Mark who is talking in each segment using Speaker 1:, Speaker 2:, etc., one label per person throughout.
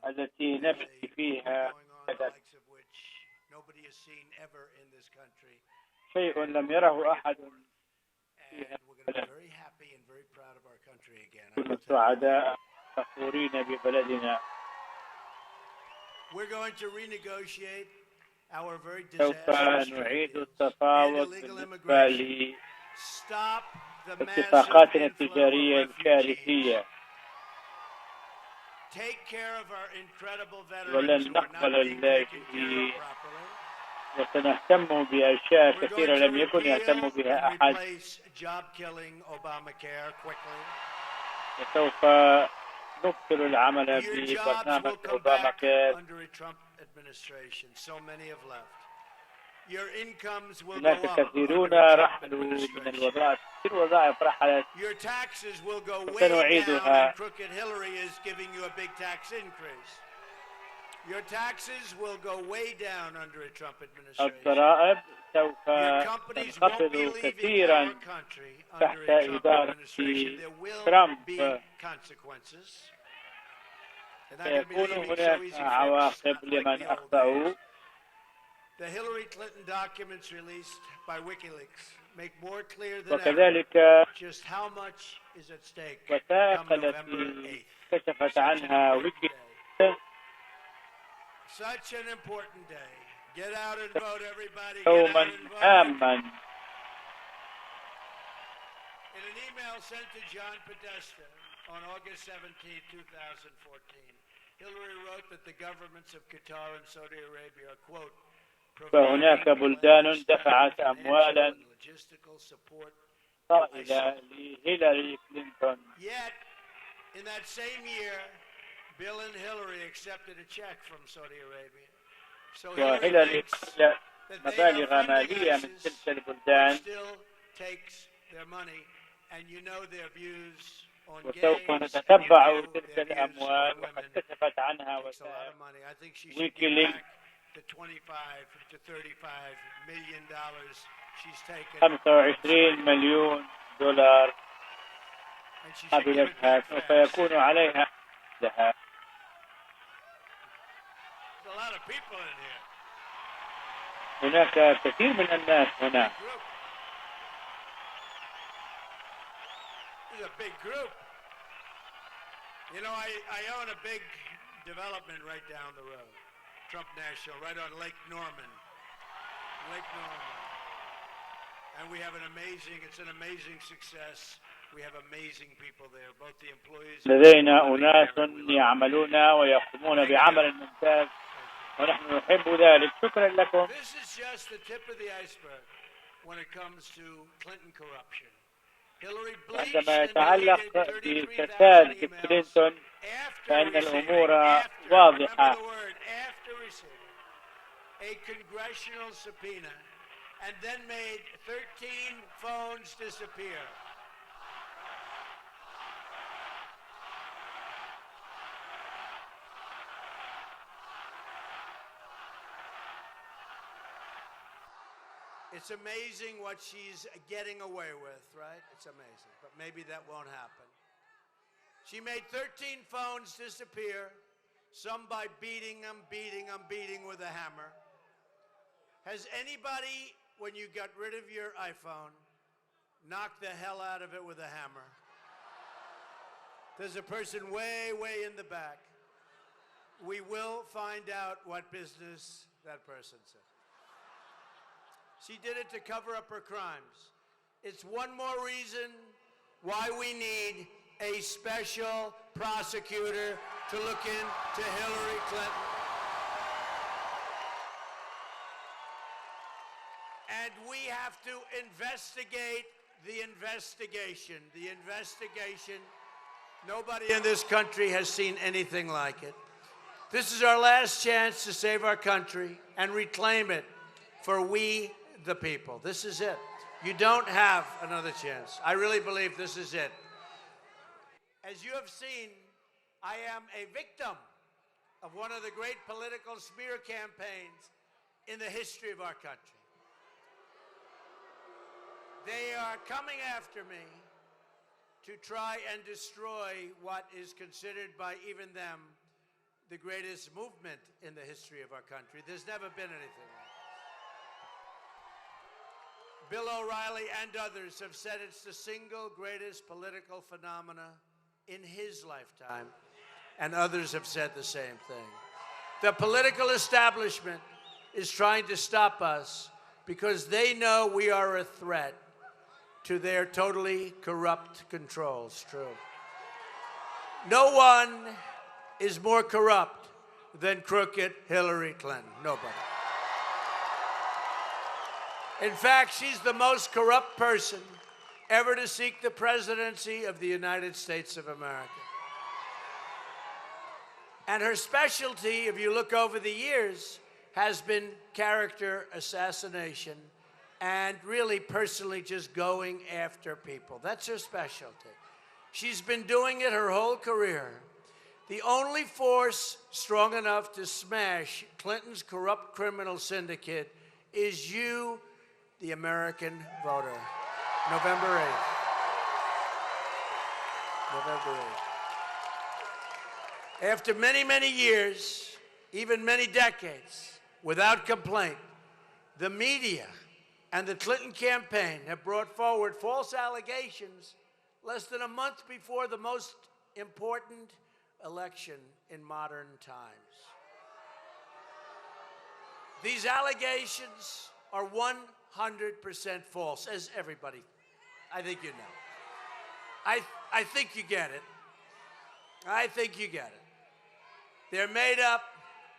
Speaker 1: التي نبكي فيها شيء لم يره أحد فيها. كنا سعداء فخورين ببلدنا. سوف نعيد التفاوض بالنسبة لاتفاقاتنا التجارية الكارثية، ولن نقبل اللاجئين، وسنهتم بأشياء كثيرة لم يكن يهتم بها أحد. وسوف نبطل العمل ببرنامج أوباما كير. هناك كثيرون رحلوا من الوظائف، كثير وظائف رحلت، وسنعيدها. الضرائب سوف تنخفض كثيرا تحت إدارة ترامب. سيكون هناك عواقب لمن أخطأوا. وكذلك وثائق التي كشفت عنها ويكيليكس يوما هاما.
Speaker 2: On August 17, 2014, Hillary wrote that the governments of Qatar and Saudi Arabia, quote,
Speaker 1: فهناك بلدان دفعت أموالا طائلة لهيلاري كلينتون.
Speaker 2: Yet, in that same year, Bill and Hillary accepted a check from Saudi Arabia. So
Speaker 1: وهيلاري قبلت مبالغ مالية من تلك البلدان.
Speaker 2: Still takes their money, and you know their views.
Speaker 1: وسوف نتتبع تلك الأموال، وقد كشفت عنها وثائق ويكيليكس. $25 مليون قبلتها، سوف يكون عليها لها. هناك كثير من الناس هنا.
Speaker 2: A big group. You know, I own a big development right down the road, Trump National, right on Lake Norman. And we have it's an amazing success. We have amazing people there, both the employees.
Speaker 1: لدينا أناس يعملون ويقومون بعمل ممتاز، ونحن نحب ذلك. شكرا لكم.
Speaker 2: This is just the tip of the iceberg when it comes to Clinton corruption.
Speaker 1: عندما يتعلق بفساد كلينتون فإن الأمور واضحة.
Speaker 2: A congressional subpoena and then made 13 phones disappear. It's amazing what she's getting away with, right? It's amazing, but maybe that won't happen. She made 13 phones disappear, some by beating them with a hammer. Has anybody, when you got rid of your iPhone, knocked the hell out of it with a hammer? There's a person way in the back. We will find out what business that person said. She did it to cover up her crimes. It's one more reason why we need a special prosecutor to look into Hillary Clinton. And we have to investigate the investigation. The investigation. Nobody in this country has seen anything like it. This is our last chance to save our country and reclaim it for we the people. This is it. You don't have another chance. I really believe this is it. As you have seen, I am a victim of one of the great political smear campaigns in the history of our country. They are coming after me to try and destroy what is considered by even them the greatest movement in the history of our country. There's never been anything like it. Bill O'Reilly and others have said it's the single greatest political phenomena in his lifetime, and others have said the same thing. The political establishment is trying to stop us because they know we are a threat to their totally corrupt control. It's true. No one is more corrupt than crooked Hillary Clinton. Nobody. In fact, she's the most corrupt person ever to seek the presidency of the United States of America. And her specialty, if you look over the years, has been character assassination and really personally just going after people. That's her specialty. She's been doing it her whole career. The only force strong enough to smash Clinton's corrupt criminal syndicate is you, the American voter. November 8th. November 8th. After many, many years, even many decades, without complaint, the media and the Clinton campaign have brought forward false allegations less than a month before the most important election in modern times. These allegations are 100% false, as everybody, I think you know. I think you get it. I think you get it. They're made up.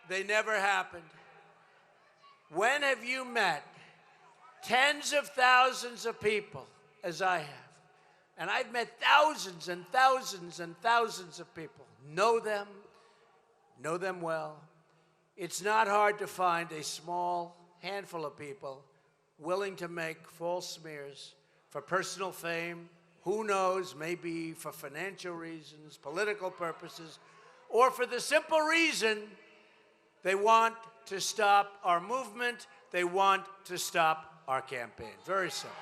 Speaker 2: They never happened. When have you met tens of thousands of people, as I have? And I've met thousands and thousands and thousands of people. Know them well. It's not hard to find a small handful of people willing to make false smears for personal fame, who knows, maybe for financial reasons, political purposes, or for the simple reason they want to stop our movement, they want to stop our campaign. Very simple.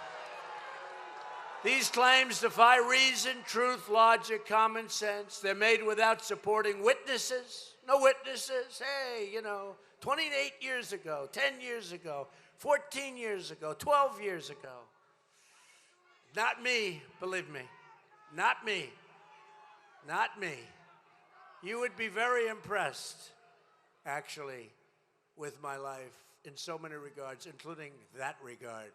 Speaker 2: These claims defy reason, truth, logic, common sense. They're made without supporting witnesses. No witnesses. Hey, 28 years ago, 10 years ago, 14 years ago, 12 years ago. Not me, believe me. Not me. Not me. You would be very impressed, actually, with my life in so many regards, including that regard.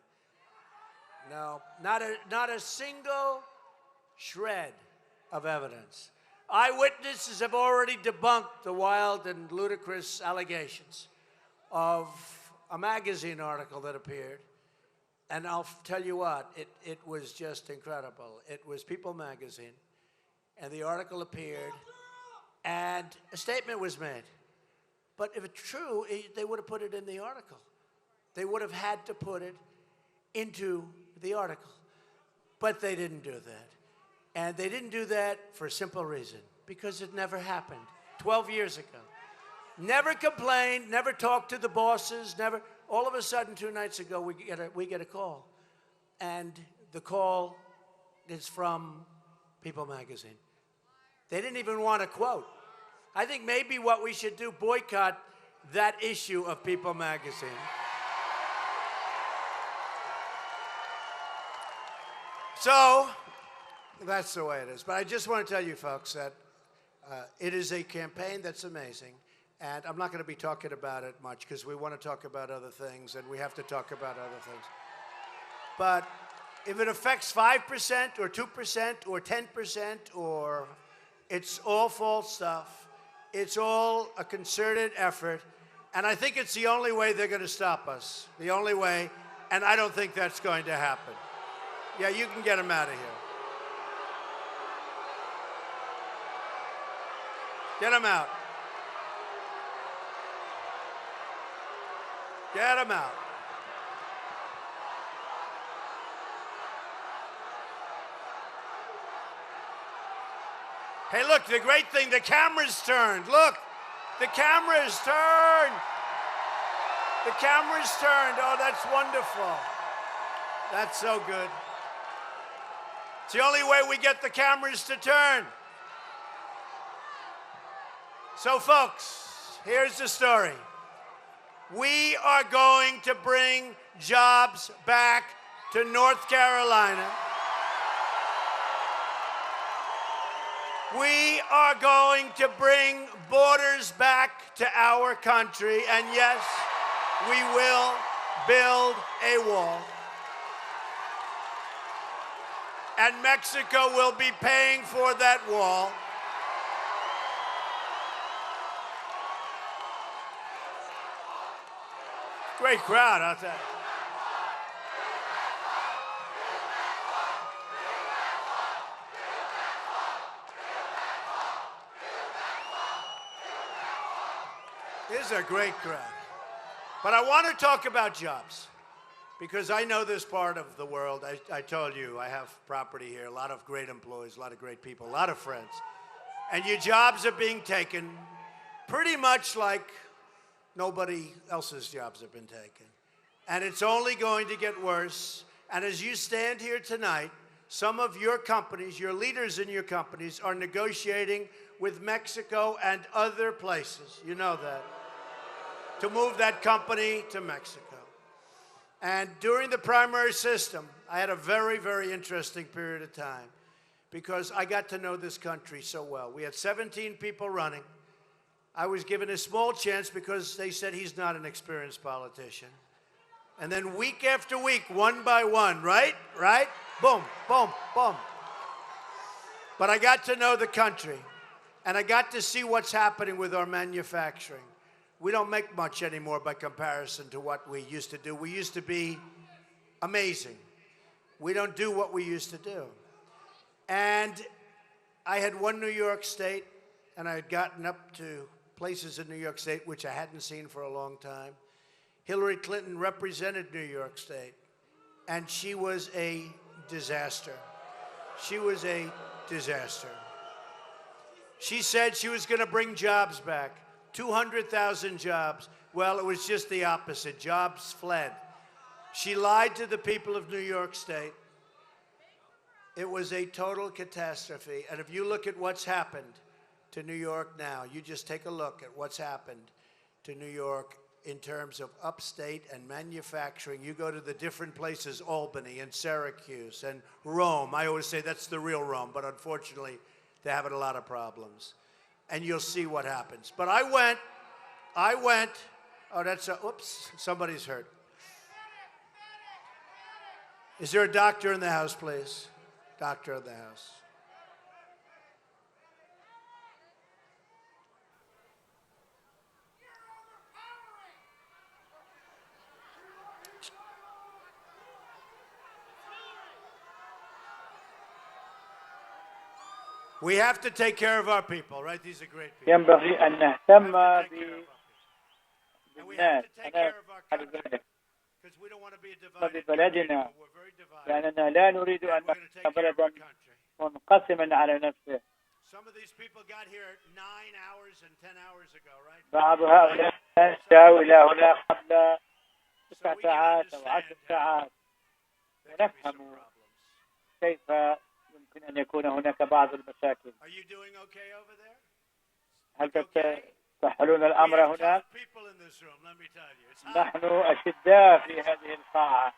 Speaker 2: No, not a single shred of evidence. Eyewitnesses have already debunked the wild and ludicrous allegations of a magazine article that appeared. And I'll tell you what, it was just incredible. It was People magazine, and the article appeared, and a statement was made. But if it's true, they would have put it in the article. They would have had to put it into the article. But they didn't do that. And they didn't do that for a simple reason, because it never happened 12 years ago. Never complained, never talked to the bosses, never. All of a sudden, 2 nights ago, we get a call. And the call is from People magazine. They didn't even want a quote. I think maybe what we should do, boycott that issue of People magazine. So, that's the way it is. But I just want to tell you folks that it is a campaign that's amazing. And I'm not going to be talking about it much because we want to talk about other things, and we have to talk about other things. But if it affects 5% or 2% or 10%, or it's all false stuff, it's all a concerted effort, and I think it's the only way they're going to stop us. The only way, and I don't think that's going to happen. Yeah, you can get them out of here. Get them out. Get them out. Hey, look, the great thing, the camera's turned. Look, the camera's turned. The camera's turned. Oh, that's wonderful. That's so good. It's the only way we get the cameras to turn. So, folks, here's the story. We are going to bring jobs back to North Carolina. We are going to bring borders back to our country, and yes, we will build a wall. And Mexico will be paying for that wall. Great crowd, I'll tell you. This is a great crowd. But I want to talk about jobs, because I know this part of the world. I told you, I have property here, a lot of great employees, a lot of great people, a lot of friends. And your jobs are being taken pretty much like nobody else's jobs have been taken. And it's only going to get worse. And as you stand here tonight, some of your companies, your leaders in your companies, are negotiating with Mexico and other places, you know that, to move that company to Mexico. And during the primary system, I had a very, very interesting period of time, because I got to know this country so well. We had 17 people running. I was given a small chance because they said he's not an experienced politician. And then week after week, one by one, right? Boom, boom, boom. But I got to know the country, and I got to see what's happening with our manufacturing. We don't make much anymore by comparison to what we used to do. We used to be amazing. We don't do what we used to do. And I had won New York State, and I had gotten up to places in New York State which I hadn't seen for a long time. Hillary Clinton represented New York State, and she was a disaster. She was a disaster. She said she was going to bring jobs back, 200,000 jobs. Well, it was just the opposite. Jobs fled. She lied to the people of New York State. It was a total catastrophe. And if you look at what's happened to New York now, you just take a look at what's happened to New York in terms of upstate and manufacturing. You go to the different places, Albany and Syracuse and Rome. I always say that's the real Rome, but unfortunately, they're having a lot of problems. And you'll see what happens. But I went, oh, oops, somebody's hurt. Is there a doctor in the house, please? Doctor in the house. We have to take care of our people, right? These are great people.
Speaker 1: ينبغي أن نهتم بالناس ببلدنا، لأننا لا نريد أن نكون بلدا منقسما على نفسه. بعض هؤلاء جاءوا إلى هنا قبل 9 ساعات أو 10 ساعات، ونفهم كيف يمكن أن يكون هناك بعض المشاكل. هل تسهلون الأمر هناك؟ نحن أشداء في هذه القاعة.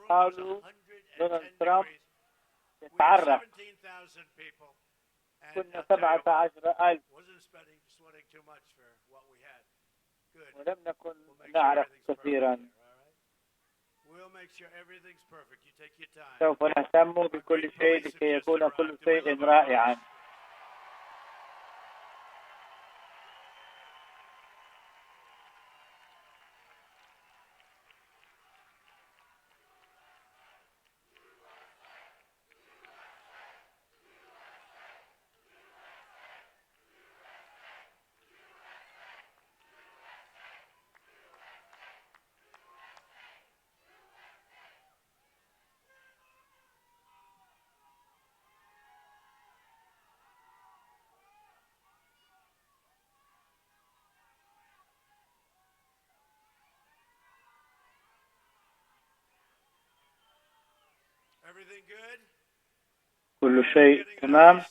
Speaker 1: قالوا دونالد ترامب يتعرف. كنا 17,000 ولم نكن نعرف كثيرا. سوف نهتم بكل شيء لكي يكون كل شيء رائعا. كل شيء تمام.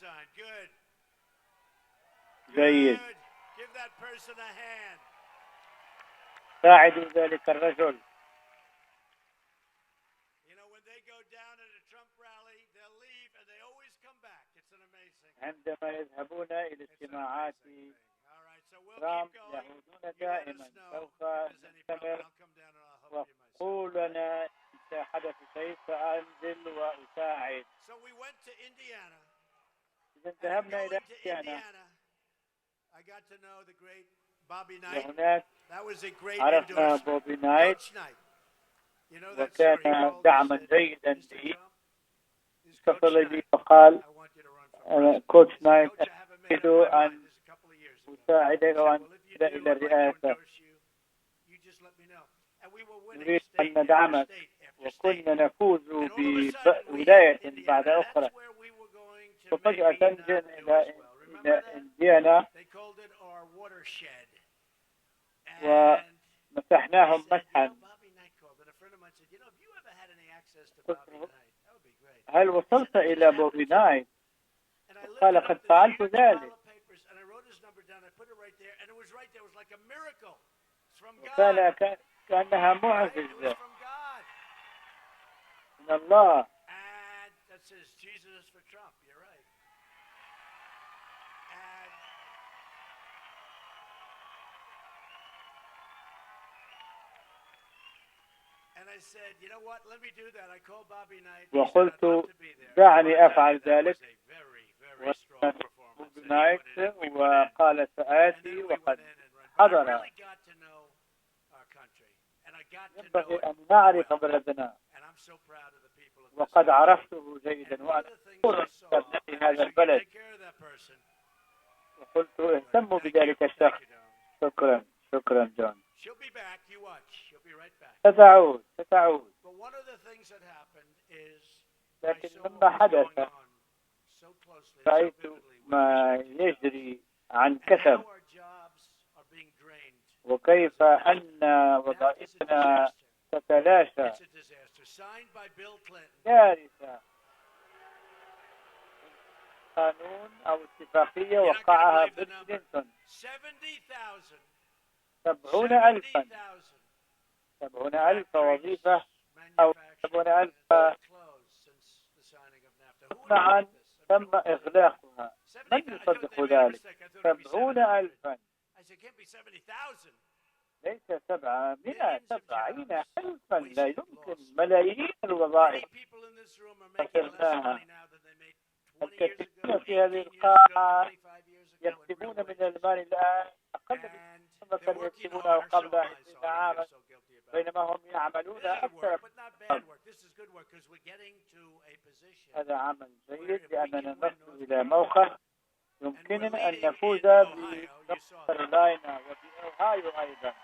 Speaker 1: جيد. ساعدوا ذلك الرجل. عندما يذهبون إلى اجتماعات ترامب يعودون دائما. سوف نستمر وقول لنا إذا حدث شيء سأنزل وأساعد. إذا ذهبنا إلى إنديانا وهناك عرفنا بوبي نايت وكان دعما جيدا لي. اتصل بي وقال كوتش نايت أريد أن أساعدك وأن تصل إلى الرئاسة. نريد أن ندعمك. وكنا نفوز بولاية بعد أخرى. وفجأة جئنا إلى إنديانا ومسحناهم مسحا. هل وصلت إلى بوبي نايت؟ قال قد فعلت ذلك. وقال كأنها معجزة من الله. وقلت دعني أفعل ذلك. وقال سآتي وقد حضر. ينبغي أن نعرف بلدنا وقد عرفته جيدا وأنا أقول في هذا البلد. وقلت اهتموا بذلك الشخص. شكرا جون. ستعود. لكن مما حدث رأيت ما يجري عن كثب وكيف أن وظائفنا تتلاشى. كارثة. قانون أو اتفاقية وقعها بيل كلينتون. 70,000 وظيفة أو 70,000 معا تم إغلاقها. من يصدق ذلك؟ 70,000 ليس 700. 70,000 لا يمكن. ملايين الوظائف خسرناها. الكثيرون في هذه القاعة يكسبون من المال الآن أقل مما كانوا يكسبونه قبل 20 عاما بينما هم يعملون أكثر. هذا عمل جيد لأننا نصل إلى موقع يمكننا أن نفوز بنورث كارولاينا وبأوهايو أيضا.